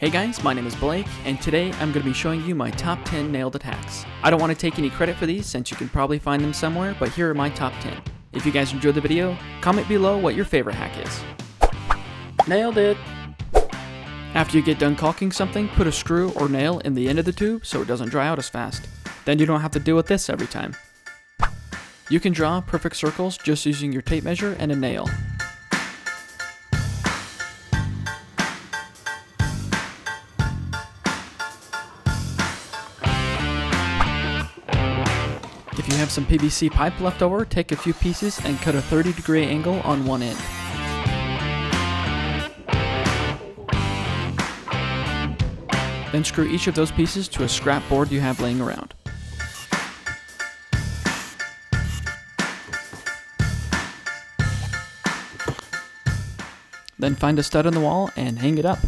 Hey guys, my name is Blake, and today I'm going to be showing you my top 10 nailed attacks. I don't want to take any credit for these since you can probably find them somewhere, but here are my top 10. If you guys enjoyed the video, comment below what your favorite hack is. Nailed it! After you get done caulking something, put a screw or nail in the end of the tube so it doesn't dry out as fast. Then you don't have to deal with this every time. You can draw perfect circles just using your tape measure and a nail. If you have some PVC pipe left over, take a few pieces and cut a 30-degree angle on one end. Then screw each of those pieces to a scrap board you have laying around. Then find a stud in the wall and hang it up.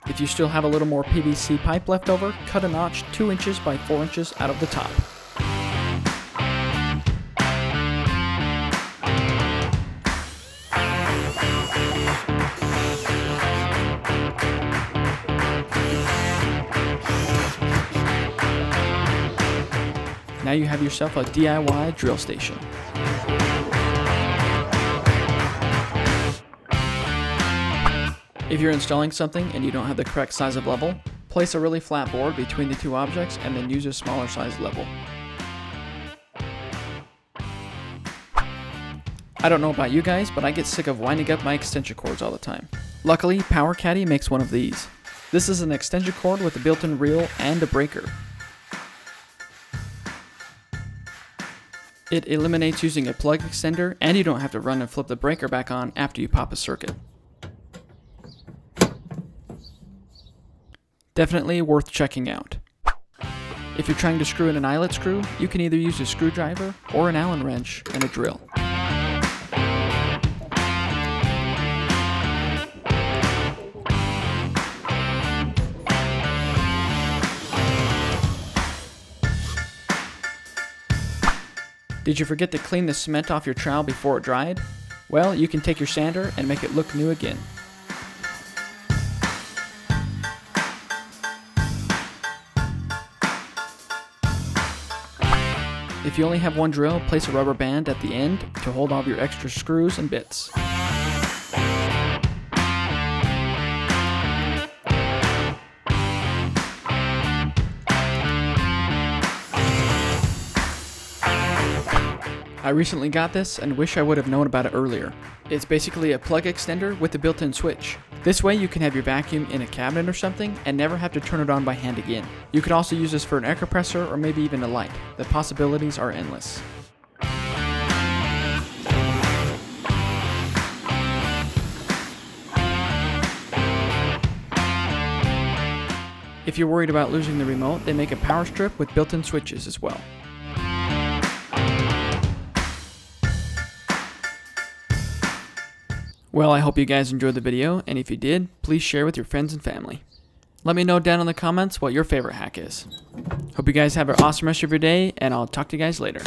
If you still have a little more PVC pipe left over, cut a notch 2 inches by 4 inches out of the top. Now you have yourself a DIY drill station. If you're installing something and you don't have the correct size of level, place a really flat board between the two objects and then use a smaller size level. I don't know about you guys, but I get sick of winding up my extension cords all the time. Luckily, Power Caddy makes one of these. This is an extension cord with a built-in reel and a breaker. It eliminates using a plug extender, and you don't have to run and flip the breaker back on after you pop a circuit. Definitely worth checking out. If you're trying to screw in an eyelet screw, you can either use a screwdriver or an Allen wrench and a drill. Did you forget to clean the cement off your trowel before it dried? Well, you can take your sander and make it look new again. If you only have one drill, place a rubber band at the end to hold all of your extra screws and bits. I recently got this and wish I would have known about it earlier. It's basically a plug extender with a built-in switch. This way you can have your vacuum in a cabinet or something and never have to turn it on by hand again. You could also use this for an air compressor or maybe even a light. The possibilities are endless. If you're worried about losing the remote, they make a power strip with built-in switches as well. Well, I hope you guys enjoyed the video, and if you did, please share with your friends and family. Let me know down in the comments what your favorite hack is. Hope you guys have an awesome rest of your day, and I'll talk to you guys later.